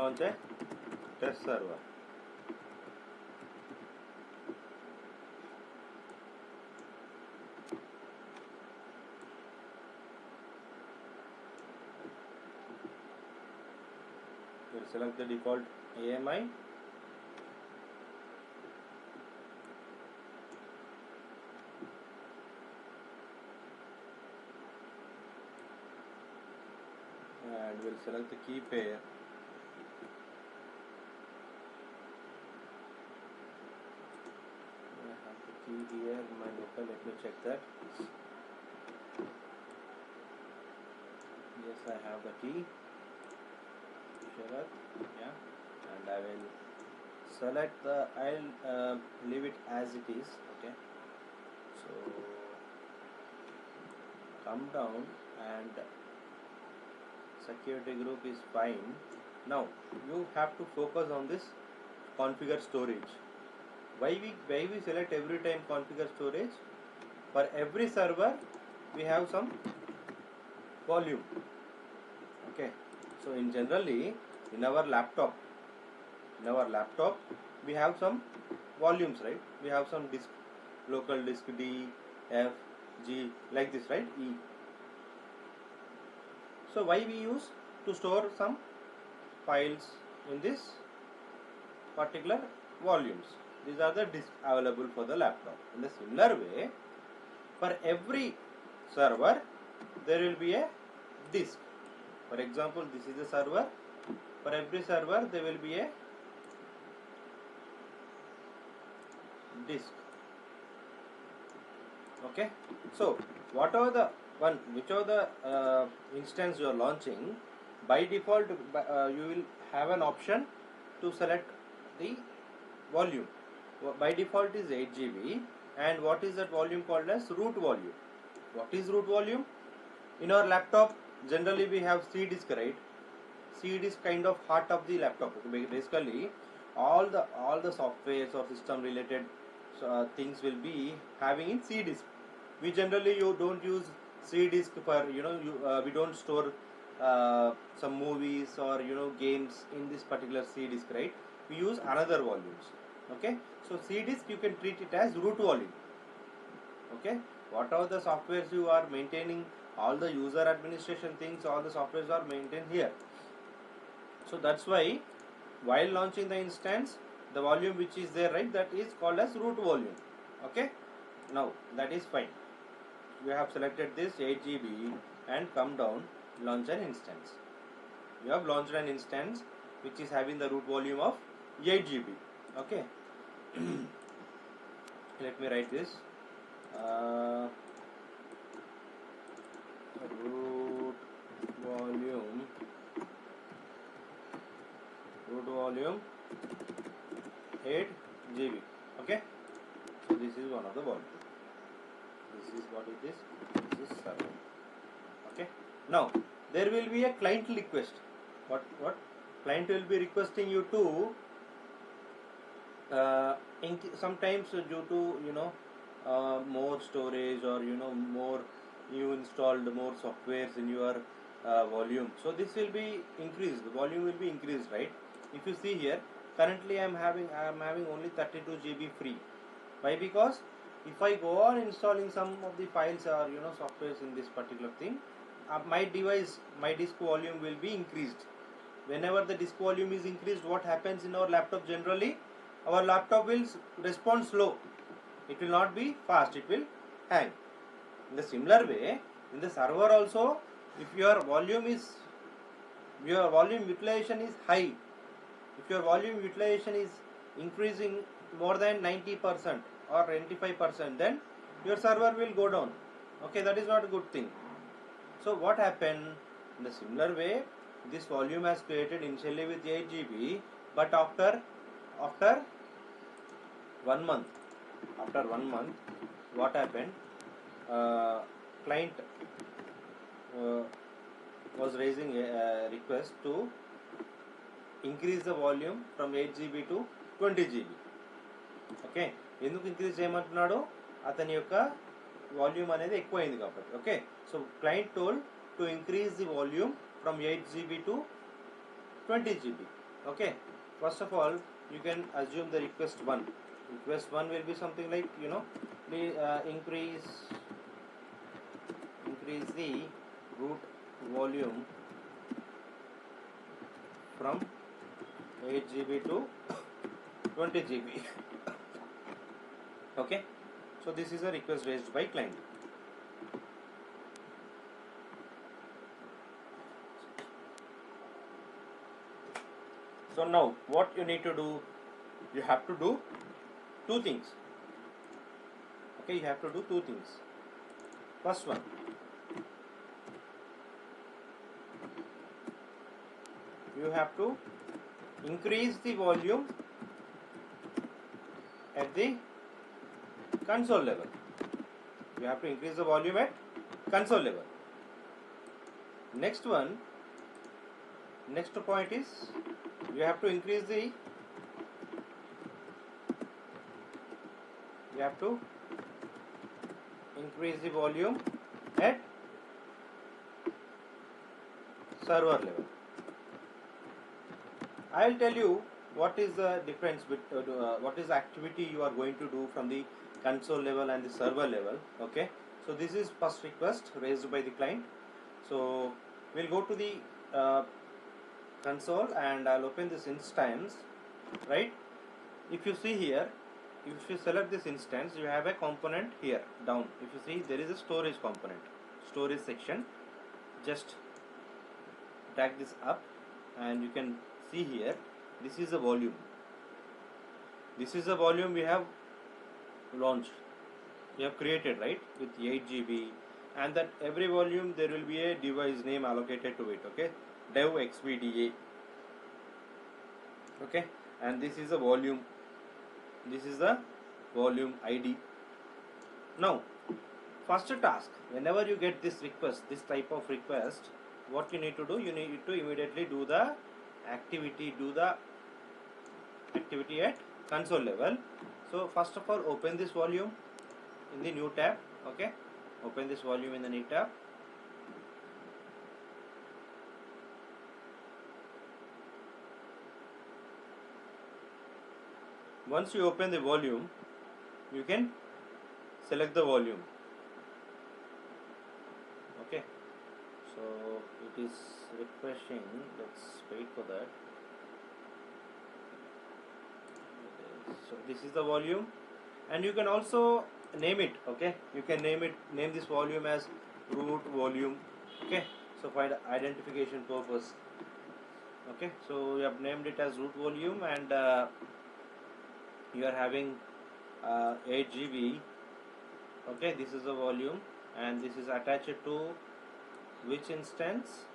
launch a test server. We'll select the default AMI. And we'll select the key pair. I have the key here in my local. Let me check that. Yes, I have the key. Yeah, and I will select the. I'll leave it as it is. Okay, so come down and security group is fine. Now you have to focus on this configure storage. Why we select every time configure storage? For every server we have some volume. Okay, so in generally in our laptop we have some volumes, right? We have some disk, local disk D, F, G, like this, right? E. So why we use to store some files in this particular volumes? These are the disks available for the laptop. In the similar way, for every server there will be a disk. For example, this is a server. For every server there will be a disk. Okay, so whatever the one, whichever the instance you are launching, by default you will have an option to select the volume. By default is 8 GB, and what is that volume called as root volume. What is root volume? In our laptop generally we have C disk, right? C disk kind of heart of the laptop. Basically all the softwares or system related things will be having in C disk. We generally don't use C disk for we don't store some movies or games in this particular C disk, right? We use another volumes. Okay, so C disk you can treat it as root volume. Okay, whatever the softwares you are maintaining, all the user administration things, all the softwares are maintained here. So that's why while launching the instance, the volume which is there, right, that is called as root volume. Okay, now that is fine. You have selected this 8 GB and come down, launch an instance. You have launched an instance which is having the root volume of 8 GB. Okay, let me write this. Root volume 8 GB. Okay, so this is one of the volume. This is what it is. This is server. Okay, now there will be a client request. What client will be requesting you to sometimes due to more storage or more you installed more softwares in your volume, so this will be increased, the volume will be increased, right? If you see here, currently I am having only 32 GB free. Why? Because if I go on installing some of the files or softwares in this particular thing, my disk volume will be increased. Whenever the disk volume is increased, what happens in our laptop? Generally our laptop will respond slow. It will not be fast, it will hang. In the similar way, in the server also, if your volume utilization is high, if your volume utilization is increasing more than 90% or 95%, then your server will go down. Okay, that is not a good thing. So what happened? In the similar way, this volume has created initially with 8 GB, but after 1 month, what happened? Client was raising a request to increase the volume from 8 GB to 20 GB. Okay, ఎందుకు increase చేయమంటున్నాడు? అతని యొక్క volume అనేది ఎక్కువైంది కాబట్టి. Okay, so client told to increase the volume from 8 GB to 20 GB. Okay, first of all, you can assume the request 1. Request 1 will be something like, please increase the root volume from 8 GB to 20 GB. Okay, so this is a request raised by client. So now what you need to do, you have to do two things. Okay, you have to do two things. First one, you have to increase the volume at the console level. You have to increase the volume at console level. Next point is, you have to increase the volume at server level. I will tell you what is the difference what is the activity you are going to do from the console level and the server level. Okay, so this is first request raised by the client. So we'll go to the console and I'll open this instance, right? If you see here, if you select this instance, you have a component here down. If you see, there is a storage component, storage section. Just drag this up and you can see here, this is the volume. This is the volume we have launched, we have created, right, with 8 GB, and that every volume there will be a device name allocated to it. Okay, dev xvda. Okay, and this is the volume, this is the volume ID. Now first task, whenever you get this request, this type of request, what you need to do, you need to immediately do the activity at console level. So first of all, open this volume in the new tab. Okay, open this volume in the new tab. Once you open the volume, you can select the volume. Okay, so it is refreshing, let's wait for that. So this is the volume, and you can also name it. Okay, you can name this volume as root volume. Okay, so for the identification purpose. Okay, so you have named it as root volume, and you are having 8 GB. Okay, this is the volume, and this is attached to which instance?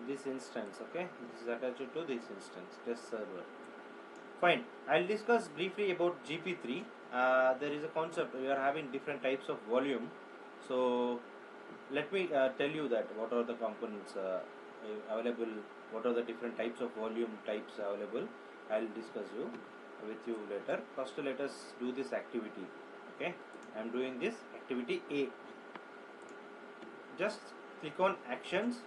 This instance. Okay, this is attached to this instance, test server. Fine, I'll discuss briefly about GP3. There is a concept, we are having different types of volume. So let me tell you that what are the components available, what are the different types of volume types available. I'll discuss with you later. First, let us do this activity. Okay, I am doing this activity A. Just click on actions.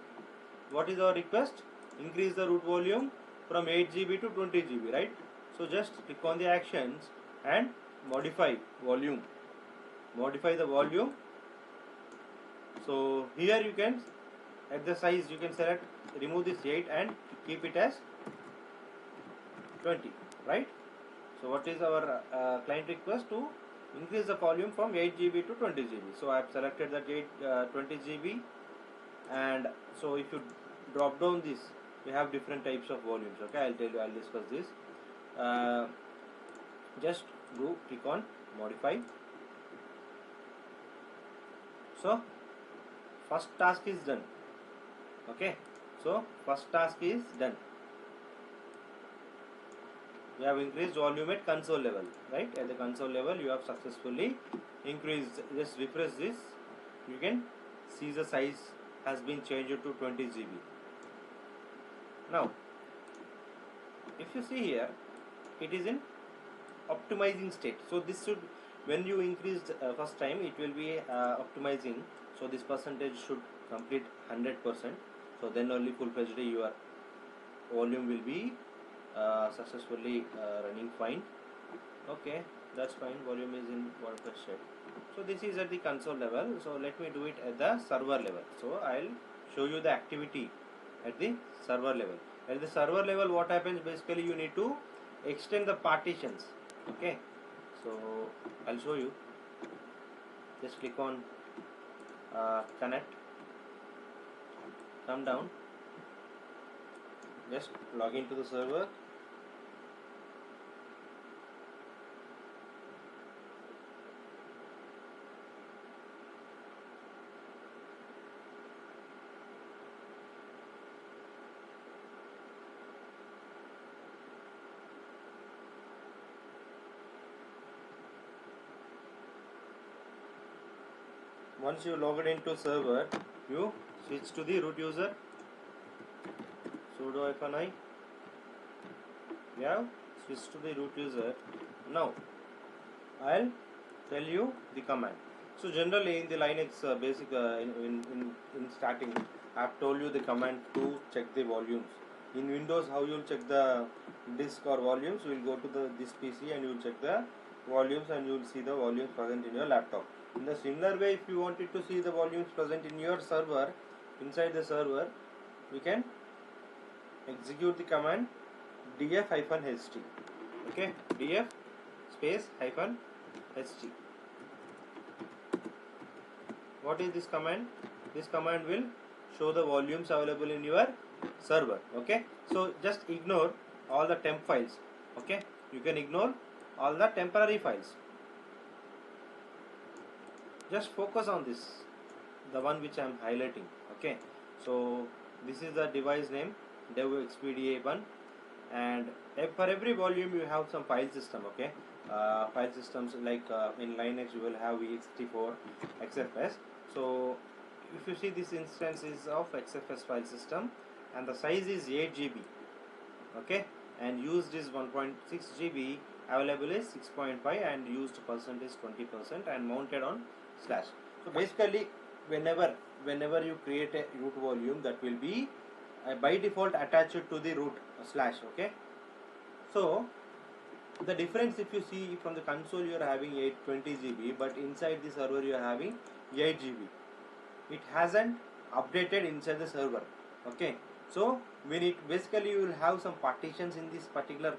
What is our request? Increase the root volume from 8 GB to 20 GB, right? So just click on the actions and modify volume. Modify the volume. So here you can, at the size, you can select, remove this 8 and keep it as 20, right? So what is our client request? To increase the volume from 8 GB to 20 GB. So I have selected that 20 GB, and so if you drop down this, you have different types of volumes. Okay, I'll tell you, I'll discuss this. Just go click on modify. So first task is done. Okay, so first task is done. You have increased volume at console level, right? At the console level, you have successfully increased. Just refresh this. You can see the size has been changed to 20 GB. Now, if you see here, it is in optimizing state. So this should, when you increased first time, it will be optimizing. So this percentage should complete 100%. So then only full-fledged you are volume will be successfully running fine. Okay, that's fine. Volume is in WordPress state. So this is at the console level. So let me do it at the server level. So I'll show you the activity at the server level. At the server level, what happens basically, you need to extend the partitions. Okay, so I'll show you. Just click on connect, come down, just log into the server. Once you logged into server, you switch to the root user, sudo -i. Yeah, switch to the root user. Now I'll tell you the command. So generally in the Linux basic in starting, I've told you the command to check the volumes. In Windows, how you'll check the disk or volumes? You will go to this PC and you'll check the volumes, and you'll see the volumes present in your laptop. In the similar way, if you wanted to see the volumes present in your server, inside the server, you can execute the command df-ht. Okay, df space -ht. What is this command? This command will show the volumes available in your server. Okay, so just ignore all the temp files. Okay, you can ignore all the temporary files. Just focus on this, the one which I am highlighting. Okay, so this is the device name, dev xpda1, and for every volume you have some file system. Okay, file systems like in Linux you will have ext4, xfs. So if you see, this instance is of xfs file system, and the size is 8 GB. Okay, and used is 1.6 GB, available is 6.5, and used percent is 20%, and mounted on slash. So basically, whenever you create a root volume, that will be by default attached to the root slash. Okay, so the difference, if you see from the console, you are having 820 GB, but inside the server you are having 8 GB. It hasn't updated inside the server. Okay, so basically you will have some partitions in this particular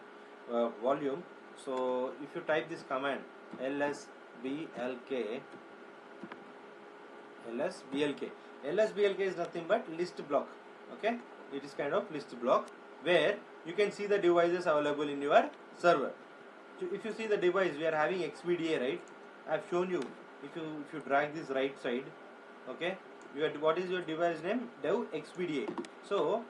volume. So if you type this command lsblk, lsblk is nothing but list block. Okay, it is kind of list block where you can see the devices available in your server. So if you see the device, we are having xpda, right? I have shown you. If you drag this right side, okay, what is your device name? Dev xpda. So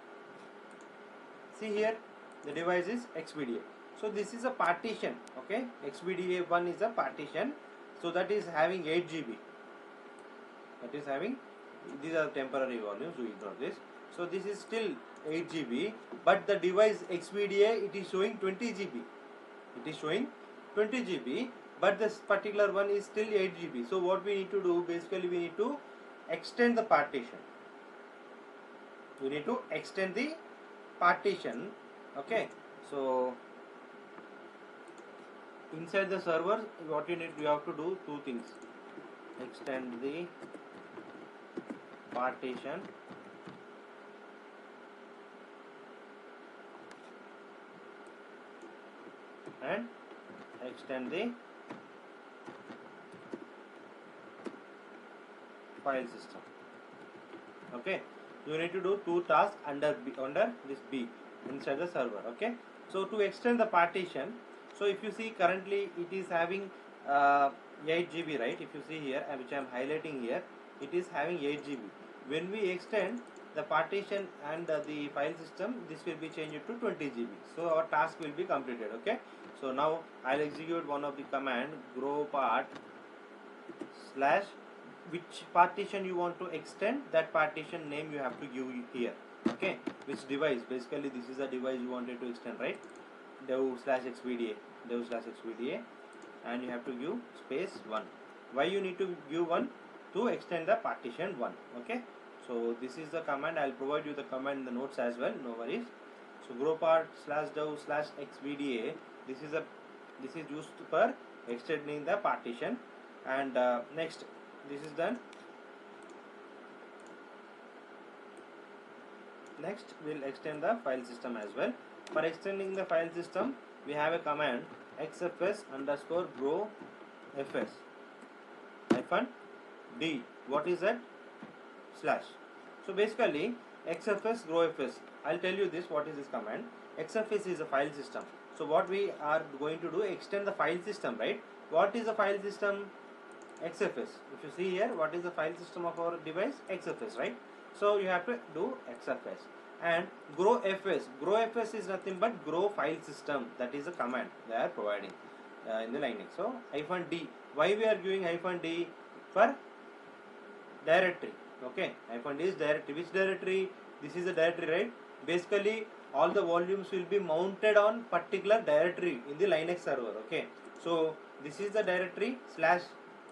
see here, the device is xpda. So this is a partition. Okay, xpda1 is a partition. So that is having 8 GB. That is having, these are temporary volumes, we ignore this. So this is still 8 GB, but the device xpda, it is showing 20 GB. It is showing 20 GB, but this particular one is still 8 GB. So what we need to do, basically we need to extend the partition. We need to extend the partition. Okay, so inside the server, what you have to do two things: extend the partition and extend the file system. Okay, you need to do two tasks under this B inside the server. Okay, so to extend the partition, so if you see currently it is having 8 GB, right? If you see here, which I am highlighting here, it is having 8 GB. When we extend the partition and the file system, this will be changed to 20 GB. So our task will be completed. Okay, so now I'll execute one of the command, grow part slash, which partition you want to extend, that partition name you have to give here. Okay, which device, basically this is a device you wanted to extend, right? dev/xpda, and you have to give space 1. Why you need to give 1? To extend the partition 1. Okay, so this is the command. I'll provide you the command in the notes as well, no worries. So grow part slash dow slash xvda, this is used for extending the partition. And next, this is done. Next we'll extend the file system as well. For extending the file system, we have a command xfs underscore grow fs hyphen d. What is that? Slash. So basically xfs grow fs, I'll tell you this, what is this command. Xfs is a file system. So what we are going to do, extend the file system, right? What is the file system? XFS. If you see here, what is the file system of our device? XFS, right? So you have to do XFS. And grow fs. Grow fs is nothing but grow file system. That is a command they are providing in the Linux. So hyphen d. Why we are giving hyphen d? For directory. Okay, hyphen d is directory. Which directory? This is a directory, right? Basically all the volumes will be mounted on particular directory in the Linux server. Okay, so this is the directory slash,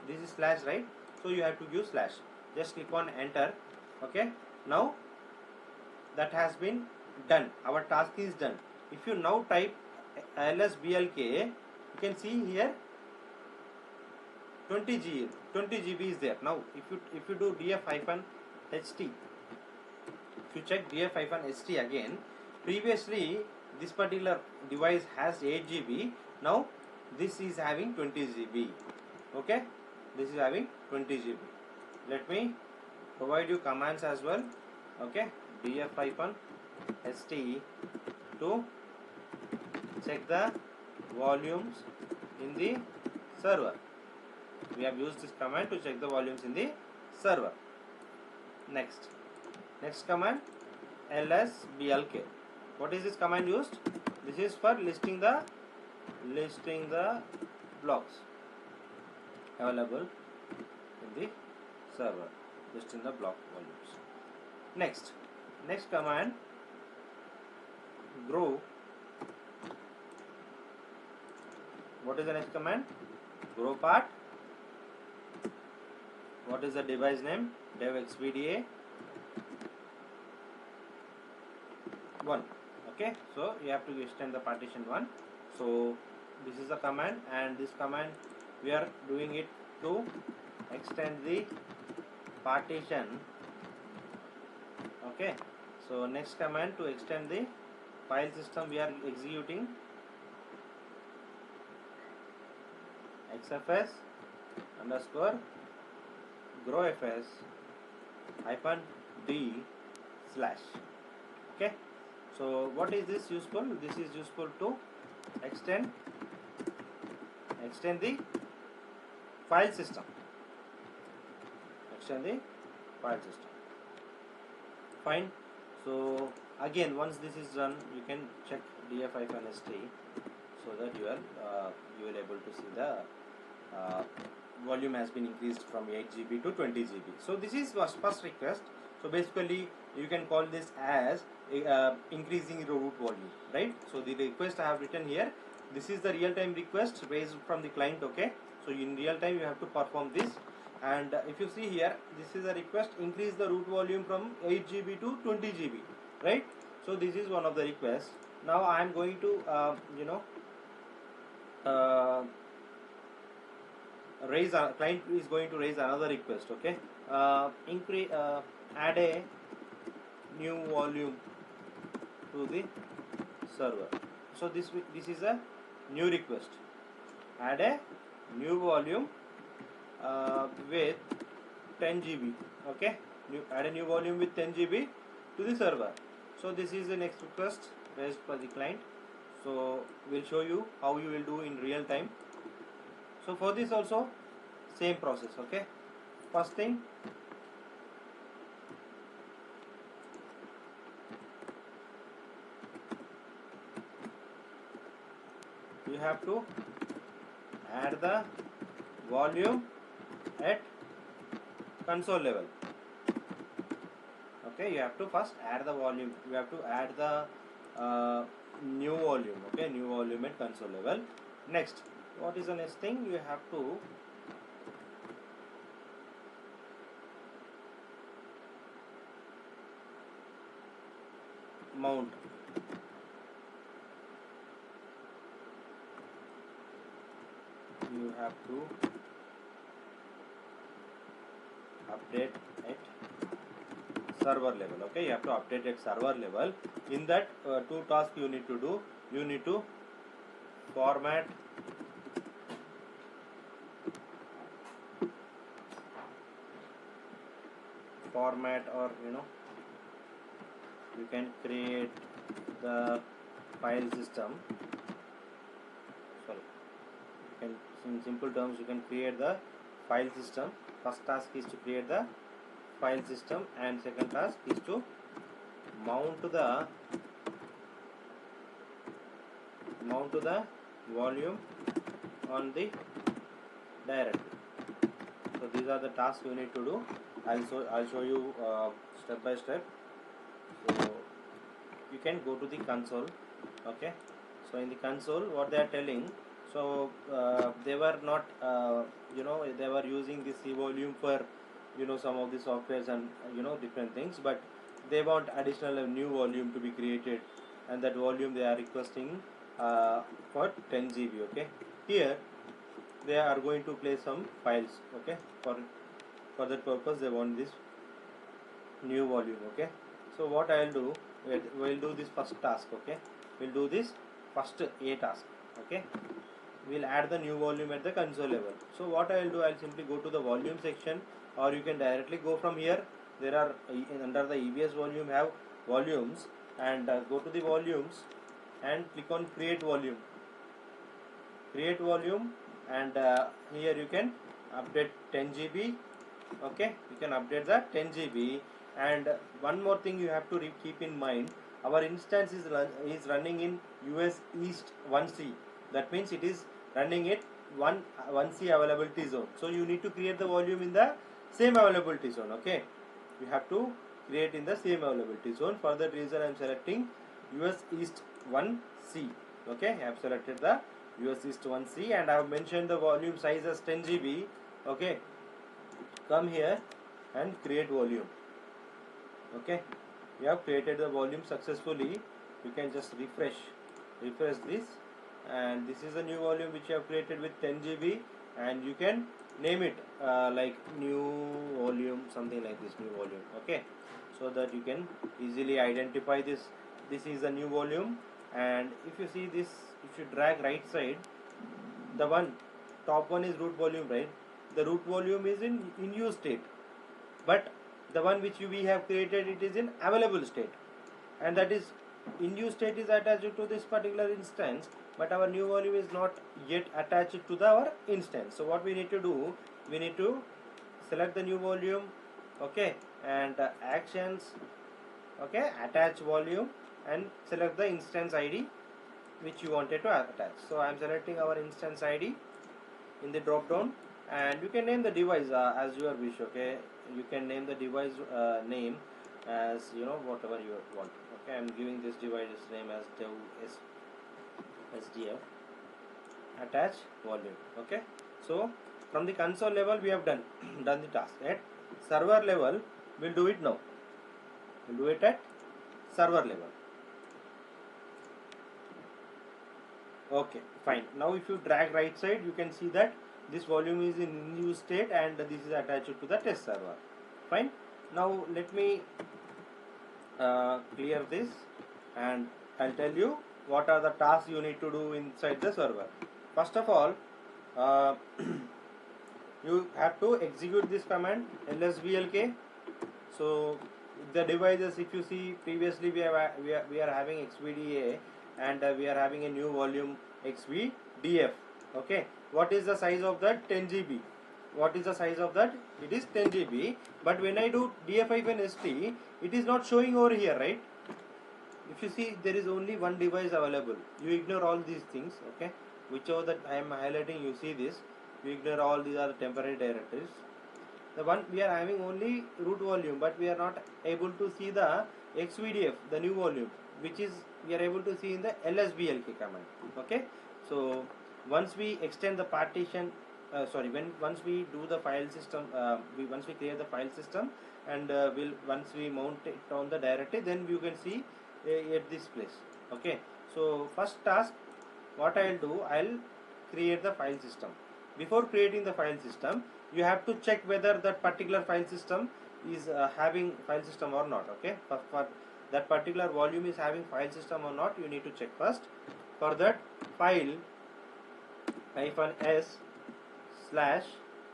this is slash, right? So you have to give slash. Just click on enter. Okay, now that has been done. Our task is done. If you now type lsblk, you can see here 20 GB is there. Now if you do df-ht, if you check df-ht again, previously this particular device has 8 GB. Now this is having 20 GB. Okay, this is having 20 GB. Let me provide you commands as well. Okay, df-ht to check the volumes in the server. We have used this command to check the volumes in the server. Next command lsblk. What is this command used? This is for listing the blocks available in the server, listing the block volumes. Next command grow. What is the next command? Grow part. What is the device name? dev xvda 1. Okay, so you have to extend the partition 1. So this is the command, and this command we are doing it to extend the partition. Okay, so next command to extend the file system, we are executing xfs underscore grow fs hyphen d slash. Okay, so what is this useful? This is useful to extend the file system. Extend the file system. Fine. So again, once this is done, you can check df-ht so that you will able to see the volume has been increased from 8 GB to 20 GB. So this is first request. So basically you can call this as increasing the root volume, right? So the request I have written here, this is the real-time request raised from the client. Okay, so in real time you have to perform this. And if you see here, this is a request, increase the root volume from 8 GB to 20 GB, right? So this is one of the requests. Now I am going to client is going to raise another request. Okay, add a new volume to the server. So this is a new request. Add a new volume with 10 GB. Okay, add a new volume with 10 GB to the server. So this is the next request raised by the client. So we'll show you how you will do in real time. So for this also same process. Okay, first thing, you have to add the volume at console level. Okay, you have to first add the volume. You have to add the new volume. Okay, new volume at console level. Next, what is the next thing? You have to mount have to update at server level. Okay, you have to update at server level. In that two tasks you need to do. You need to format or you can create the file system. Sorry, you can, in simple terms, you can create the file system. First task is to create the file system, and second task is to mount the volume on the directory. So these are the tasks you need to do. I'll show you step by step. So you can go to the console. Okay, so in the console what they are telling, so they were not they were using this C volume for some of the softwares and different things, but they want additional new volume to be created, and that volume they are requesting for 10 GB. Okay, here they are going to play some files. Okay, for that purpose they want this new volume. Okay, so what I'll do, we'll do this first task. Okay, we'll do this first A task. Okay, we'll add the new volume at the console level. So what I'll do, I'll simply go to the volume section, or you can directly go from here. There are under the EBS volume have volumes, and go to the volumes and click on create volume, and here you can update 10 GB. Okay, you can update the 10 GB. And one more thing you have to keep in mind, our instance is running in US East 1C. That means it is running it 1C availability zone. So you need to create the volume in the same availability zone. Okay, you have to create in the same availability zone. For that reason I am selecting US East 1C. Okay, I have selected the US East 1C, and I have mentioned the volume size as 10 GB. Okay, come here and create volume. Okay, you have created the volume successfully. You can just refresh this, and this is a new volume which you have created with 10 GB, and you can name it like new volume, something like this, new volume. Okay, so that you can easily identify this is a new volume. And if you see this, if you drag right side, the top one is root volume, right? The root volume is in use state, but the one which we have created, it is in available state, and that is in use state is attached to this particular instance, but our new volume is not yet attached to our instance. So what we need to do, we need to select the new volume. Okay, and actions. Okay, attach volume, and select the instance ID which you wanted to attach. So I am selecting our instance ID in the drop down, and you can name the device as your wish. Okay, you can name the device name as whatever you want. Okay, I am giving this device name as dev SDF. Attach volume. Okay, so from the console level we have done the task. At server level we'll do it now. We'll do it at server level. Okay, fine. Now if you drag right side, you can see that this volume is in use state, and this is attached to the test server. Fine. Now let me clear this, and I'll tell you what are the tasks you need to do inside the server. First of all, you have to execute this command lsblk. So the devices, if you see previously we are having xvda, and we are having a new volume xvdf. Okay, what is the size of that? 10 GB. What is the size of that? It is 10 GB. But when I do df-st, it is not showing over here, right? If you see, there is only one device available. You ignore all these things. Okay, whichever that I am highlighting, you see this. You ignore all these are the temporary directories. The one we are having only root volume, but we are not able to see the xvdf, the new volume, which is we are able to see in the lsblk command. Okay, so once we extend the partition, once we do the file system, once we create the file system, and once we mount it on the directory, then you can see at this place. Okay, so first task, what I'll do, I'll create the file system. before creating the file system, you have to check whether that particular file system is having file system or not. Okay, for that particular volume is having file system or not, you need to check first. For that, file -s slash,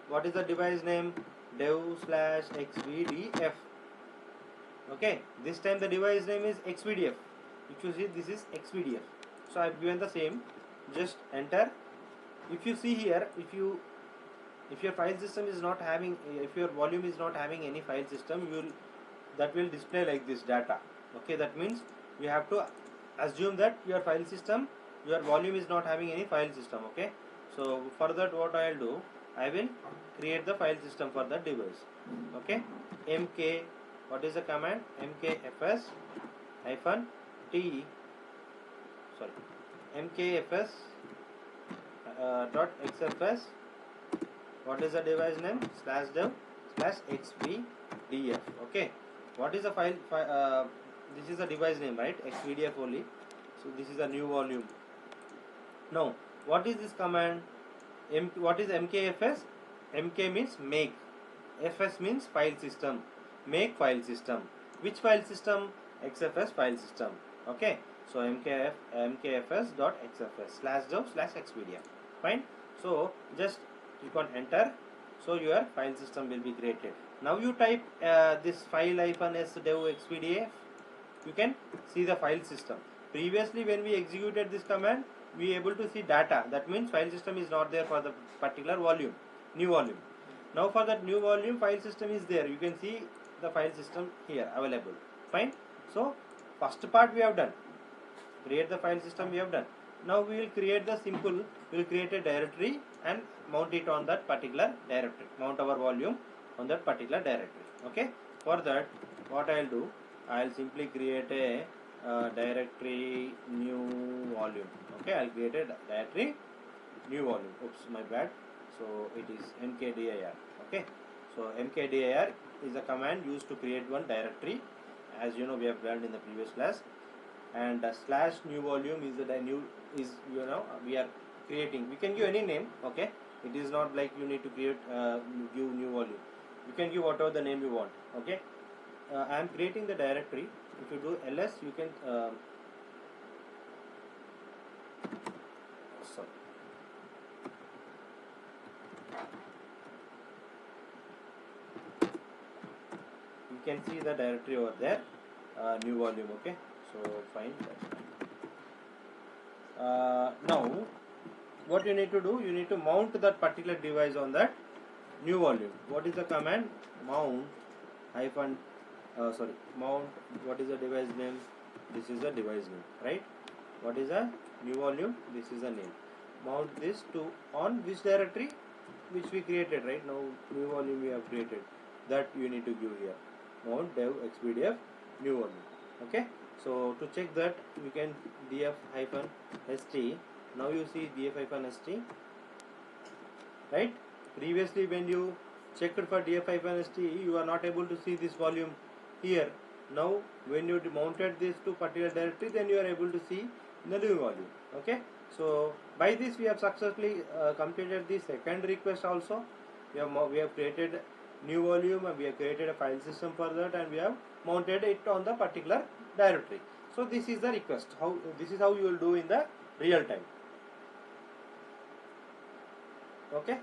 what is the device name, dev slash xvdf. Okay, this time the device name is xvdf. If you see, this is xvdf, so I have given the same. Just enter. If you see here, if your file system is not having, if your volume is not having any file system, that will display like this data. Okay, that means you have to assume that your file system, your volume is not having any file system. Okay, so for that, what I will do, I will create the file system for that device. Okay, mk, what is the command, mkfs hyphen t, sorry, mkfs dot xfs, what is the device name, slash dev slash xvdf. Okay, what is the this is the device name, right, xvdf only. So this is a new volume. Now what is this command, what is mkfs? Mk means make, fs means file system, make file system. Which file system? xfs file system. Okay, so mkfs dot xfs slash dev slash xvdf. Fine. So just click on enter. So your file system will be created. Now you type this file -s dev xvdf, you can see the file system. Previously when we executed this command, we able to see data. That means file system is not there for the particular volume, new volume. Now for that new volume, file system is there. You can see the file system here available. Fine. So first part we have done, create the file system we have done. Now we will create the simple, we will create a directory and mount it on that particular directory, mount our volume on that particular directory. Okay, for that, what I will do, I will simply create a directory new volume. Okay, I will create a directory new volume. Oops, my bad. So it is mkdir. Okay, so mkdir is a command used to create one directory, as you know we have learned in the previous class. And slash new volume is the new, is, you know, we are creating, we can give any name. Okay, it is not like you need to create give new volume, you can give whatever the name you want. Okay, I am creating the directory. If you do ls, you can sorry, you can see the directory over there, new volume. Okay, so fine, that's fine. Now what you need to do, you need to mount that particular device on that new volume. What is the command? Mount hyphen mount, what is the device name? This is the device name, right? What is the new volume? This is the name. Mount this to on which directory, which we created, right? Now new volume we have created, that you need to give here, mount dev xvdf new volume. Okay, so to check that, you can df hyphen st. Now you see df hyphen st, right? Previously when you checked for df hyphen st, you are not able to see this volume here. Now when you mounted this to particular directory, then you are able to see the new volume. Okay, so by this we have successfully completed the second request also. We have created new volume and we have created a file system for that, and we have mounted it on the particular directory. So this is the request. This is how you will do in the real time. Okay,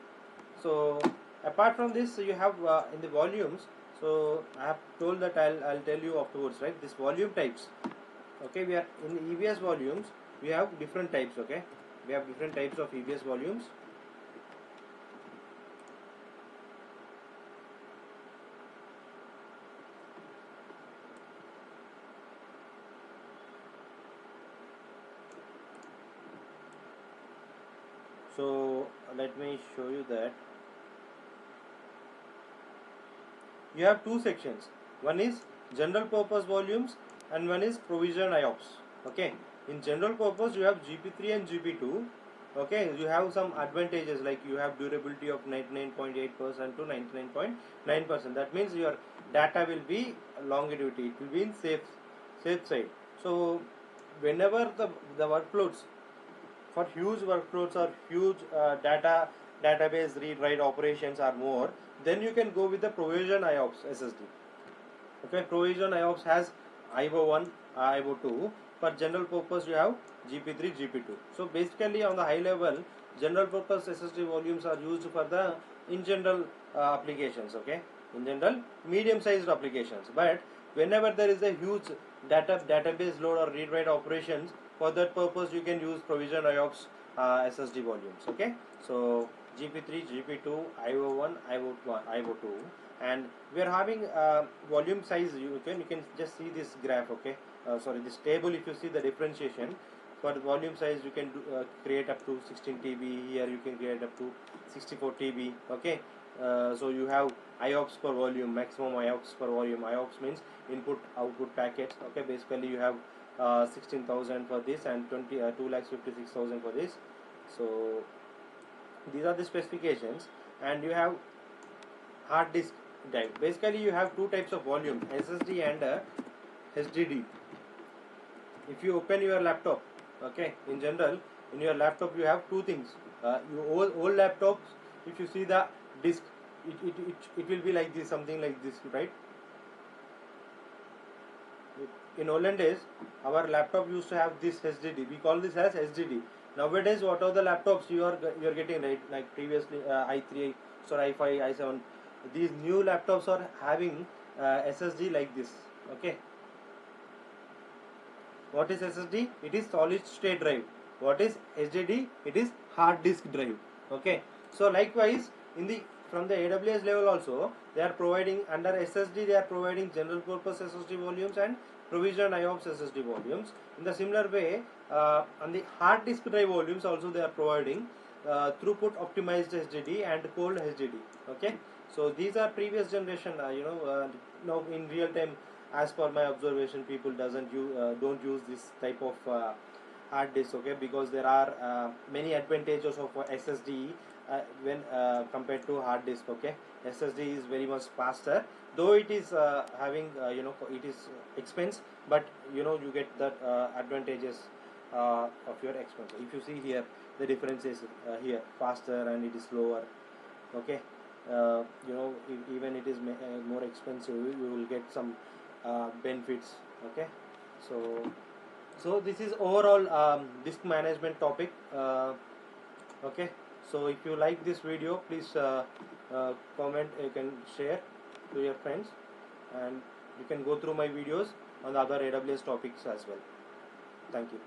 so apart from this, you have in the volumes, so I have told that I'll tell you afterwards, right? This volume types. Okay, we are in EBS volumes, we have different types. Okay, we have different types of EBS volumes. So let me show you that. You have two sections. One is general purpose volumes and one is provision IOPS. Okay, in general purpose you have GP3 and GP2. Okay, you have some advantages, like you have durability of 99.8% to 99.9%. That means your data will be longevity, it will be in safe side. So whenever the workloads, for huge workloads or huge database read write operations are more, then you can go with the provision IOPS SSD. Okay, provision IOPS has IO1, IO2. For general purpose, you have GP3, GP2. So basically, on the high level, general purpose SSD volumes are used for the in general applications. Okay, in general medium sized applications. But whenever there is a huge database load or read write operations, for that purpose you can use provision IOPS SSD volumes. Okay, so GP3, GP2, IO1, IO2, and we are having volume size. You can just see this graph. Okay, sorry, this table. If you see the differentiation for the volume size, you can create up to 16 TB. Here you can create up to 64 TB. Okay, so you have IOPS per volume, maximum IOPS per volume. IOPS means input output packets. Okay, basically you have 16,000 for this and 2,56,000 for this. So these are the specifications, and you have hard disk drive. Basically you have two types of volume, SSD and HDD. If you open your laptop, okay, in general in your laptop you have two things. Your old laptops, if you see the disk, it will be like this, something like this, right? In olden days our laptop used to have this HDD. We call this as HDD. Nowadays what are the laptops you are getting, right? Like previously i3, sorry, i5, i7, these new laptops are having SSD like this. Okay, what is SSD? It is solid state drive. What is HDD? It is hard disk drive. Okay, so likewise in the from the AWS level also they are providing under SSD, they are providing general purpose SSD volumes and provision IOPS SSD volumes. In the similar way, on the hard disk drive volumes also they are providing throughput optimized HDD and cold HDD. Okay, so these are previous generation. Now in real time, as per my observation, people don't use this type of hard disk. Okay, because there are many advantages of SSD when compared to hard disk. Okay, SSD is very much faster, though it is having it is expense, but you get that advantages of your expense. If you see here, the difference is here faster and it is slower. Okay, even it is more expensive, you will get some benefits. Okay, so this is overall disk management topic. Okay, so if you like this video, please comment, you can share to your friends, and you can go through my videos on the other AWS topics as well. Thank you.